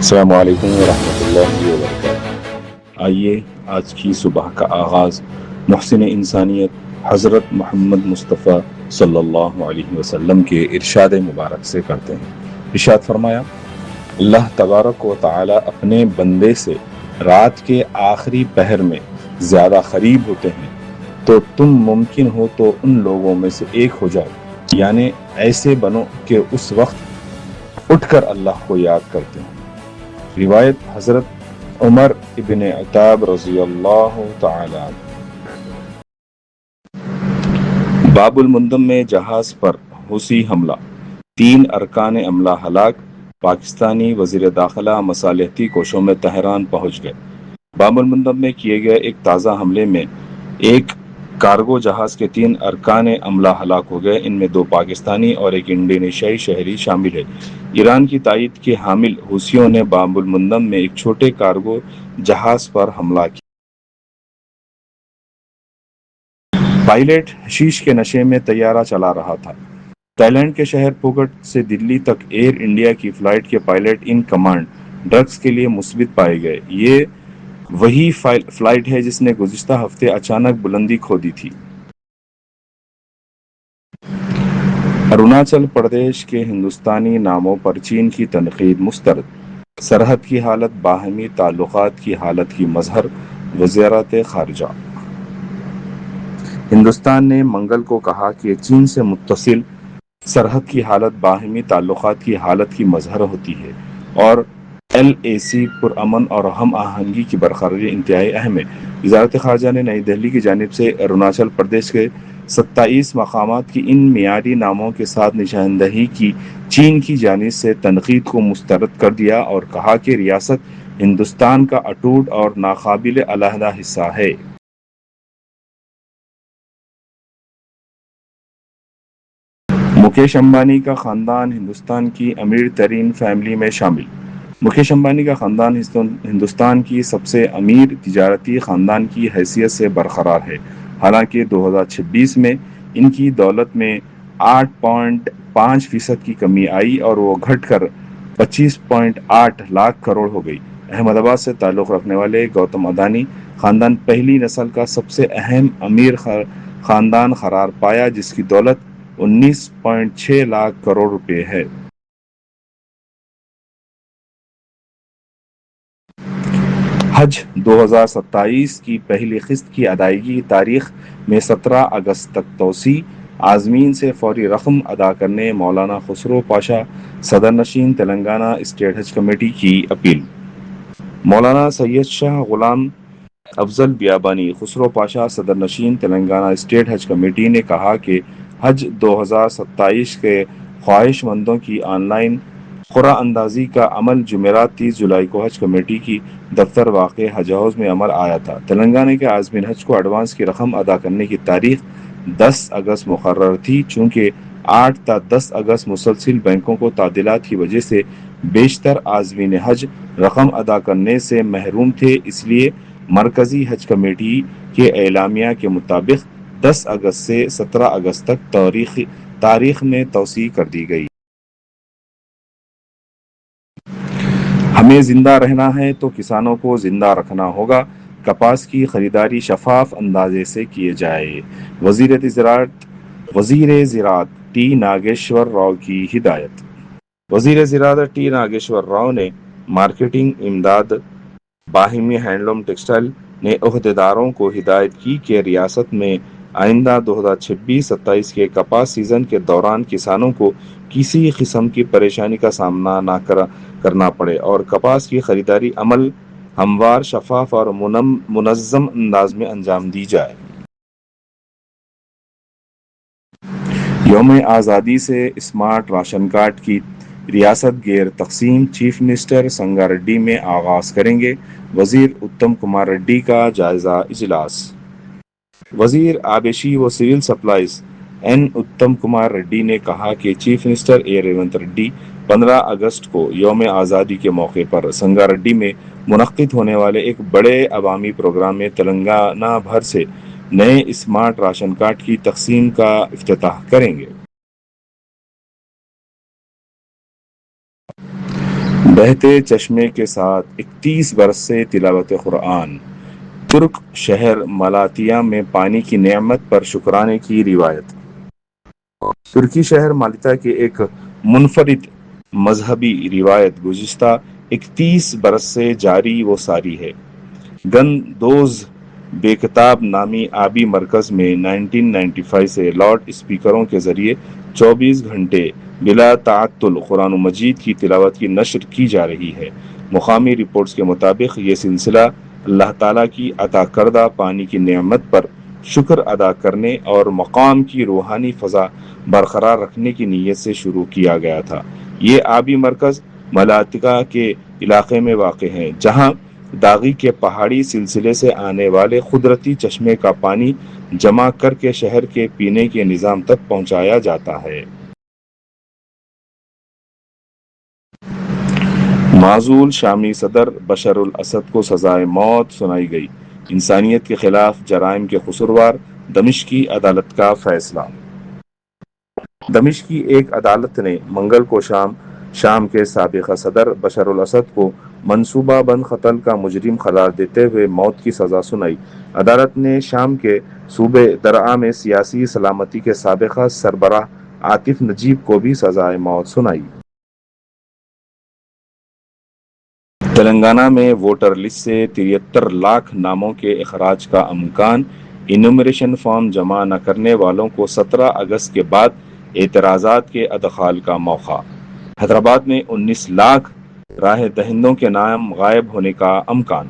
السلام علیکم ورحمۃ اللہ وبرکاتہ۔ آئیے آج کی صبح کا آغاز محسن انسانیت حضرت محمد مصطفیٰ صلی اللہ علیہ وسلم کے ارشاد مبارک سے کرتے ہیں۔ ارشاد فرمایا، اللہ تبارک و تعالی اپنے بندے سے رات کے آخری پہر میں زیادہ قریب ہوتے ہیں، تو تم ممکن ہو تو ان لوگوں میں سے ایک ہو جاؤ، یعنی ایسے بنو کہ اس وقت اٹھ کر اللہ کو یاد کرتے ہیں۔ روایت حضرت عمر ابن عطاب رضی اللہ تعالی عنہ۔ باب المندم میں جہاز پر حوثی حملہ، 3 ارکان عملہ ہلاک، پاکستانی وزیر داخلہ مصالحتی کوشوں میں تہران پہنچ گئے۔ باب المندم میں کیے گئے ایک تازہ حملے میں ایک کارگو جہاز کے 3 ارکان عملہ ہلاک ہو گئے، ان میں 2 پاکستانی اور ایک انڈونیشیائی شہری شامل ہے۔ ایران کی تائید کے حامل حوثیوں نے باب المندم میں ایک چھوٹے کارگو جہاز پر حملہ کیا۔ پائلٹ حشیش کے نشے میں طیارہ چلا رہا تھا۔ تائی لینڈ کے شہر پھوکٹ سے دلی تک ایئر انڈیا کی فلائٹ کے پائلٹ ان کمانڈ ڈرگز کے لیے مثبت پائے گئے۔ یہ وہی فلائٹ ہے جس نے گزشتہ ہفتے اچانک بلندی کھو دی تھی۔ اروناچل پردیش کے ہندوستانی ناموں پر چین کی تنقید مسترد، سرحد کی حالت باہمی تعلقات کی حالت کی مظہر، وزارت خارجہ۔ ہندوستان نے منگل کو کہا کہ چین سے متصل سرحد کی حالت باہمی تعلقات کی حالت کی مظہر ہوتی ہے اور LAC پرامن اور ہم آہنگی کی برقراری انتہائی اہم ہے۔ وزارت خارجہ نے نئی دہلی کی جانب سے اروناچل پردیش کے 27 مقامات کی ان معیاری ناموں کے ساتھ نشاندہی کی چین کی جانب سے تنقید کو مسترد کر دیا اور کہا کہ ریاست ہندوستان کا اٹوٹ اور ناقابل علیحدہ حصہ ہے۔ مکیش امبانی کا خاندان ہندوستان کی امیر ترین فیملی میں شامل۔ مکیش امبانی کا خاندان ہندوستان کی سب سے امیر تجارتی خاندان کی حیثیت سے برقرار ہے، حالانکہ 2026 میں ان کی دولت میں 8.5% کی کمی آئی اور وہ گھٹ کر 25.8 لاکھ کروڑ ہو گئی۔ احمد آباد سے تعلق رکھنے والے گوتم اڈانی خاندان پہلی نسل کا سب سے اہم امیر خاندان قرار پایا، جس کی دولت 19.6 لاکھ کروڑ روپے ہے۔ حج 2027 کی پہلی قسط کی ادائیگی کی تاریخ میں 17 اگست تک توسیع، عازمین سے فوری رقم ادا کرنے مولانا خسرو پاشا صدر نشین تلنگانہ اسٹیٹ حج کمیٹی کی اپیل۔ مولانا سید شاہ غلام افضل بیابانی خسرو پاشا صدر نشین تلنگانہ اسٹیٹ حج کمیٹی نے کہا کہ حج 2027 کے خواہش مندوں کی آن لائن قرعہ اندازی کا عمل جمعرات 30 جولائی کو حج کمیٹی کی دفتر واقع حج ہاؤس میں عمل آیا تھا۔ تلنگانہ کے عازمین حج کو ایڈوانس کی رقم ادا کرنے کی تاریخ 10 اگست مقرر تھی، چونکہ 8 تا 10 اگست مسلسل بینکوں کو تعطیلات کی وجہ سے بیشتر عازمین حج رقم ادا کرنے سے محروم تھے، اس لیے مرکزی حج کمیٹی کے اعلامیہ کے مطابق 10 اگست سے 17 اگست تک تاریخ میں توسیع کر دی گئی۔ ہمیں زندہ رہنا ہے تو کسانوں کو زندہ رکھنا ہوگا، کپاس کی خریداری شفاف اندازے سے کیے جائے، وزیر زراعت ٹی ناگیشور راؤ کی ہدایت۔ وزیر زراعت ٹی ناگیشور راؤ نے مارکیٹنگ امداد باہمی ہینڈلوم ٹیکسٹائل نے عہدیداروں کو ہدایت کی کہ ریاست میں آئندہ 2026-27 کے کپاس سیزن کے دوران کسانوں کو کسی قسم کی پریشانی کا سامنا نہ کرنا پڑے اور کپاس کی خریداری عمل ہموار، شفاف اور منظم انداز میں انجام دی جائے۔ یوم آزادی سے اسمارٹ راشن کارڈ کی ریاست گیر تقسیم چیف منسٹر سنگا ریڈی میں آغاز کریں گے، وزیر اتم کمار ریڈی کا جائزہ اجلاس۔ وزیر آبیشی و سول سپلائز اتم کمار ریڈی نے کہا کہ چیف منسٹر ریونت ریڈی 15 اگست کو یوم آزادی کے موقع پر سنگا ریڈی میں منعقد ہونے والے ایک بڑے عوامی پروگرام میں تلنگانہ بھر سے نئے اسمارٹ راشن کارڈ کی تقسیم کا افتتاح کریں گے۔ بہتے چشمے کے ساتھ 31 برس سے تلاوت قرآن۔ ترک شہر ملاتیا میں پانی کی نعمت پر شکرانے کی روایت۔ ترکی شہر مالٹا کے ایک منفرد مذہبی روایت گزشتہ 31 برس سے جاری و ساری ہے۔ گندوز بے کتاب نامی آبی مرکز میں 1995 سے لاؤڈ اسپیکروں کے ذریعے 24 گھنٹے بلا تعطل قرآن مجید کی تلاوت کی نشر کی جا رہی ہے۔ مقامی رپورٹس کے مطابق یہ سلسلہ اللہ تعالیٰ کی عطا کردہ پانی کی نعمت پر شکر ادا کرنے اور مقام کی روحانی فضا برقرار رکھنے کی نیت سے شروع کیا گیا تھا۔ یہ آبی مرکز ملاتیا کے علاقے میں واقع ہے، جہاں داغی کے پہاڑی سلسلے سے آنے والے قدرتی چشمے کا پانی جمع کر کے شہر کے پینے کے نظام تک پہنچایا جاتا ہے۔ معزول شامی صدر بشار الاسد کو سزائے موت سنائی گئی۔ انسانیت کے خلاف جرائم کے قصوروار دمشقی عدالت کا فیصلہ۔ دمشق کی ایک عدالت نے منگل کو شام کے سابق صدر بشار الاسد کو منصوبہ بند قتل کا مجرم قرار دیتے ہوئے موت کی سزا سنائی۔ عدالت نے شام کے صوبے درعا میں سیاسی سلامتی کے سابق سربراہ عاطف نجیب کو بھی سزائے موت سنائی۔ تلنگانہ میں ووٹر لسٹ سے 73 لاکھ ناموں کے اخراج کا امکان۔ انومریشن فارم جمع نہ کرنے والوں کو 17 اگست کے بعد اعتراضات کے ادخال کا موقع۔ حیدرآباد میں 19 لاکھ راہ دہندوں کے نام غائب ہونے کا امکان۔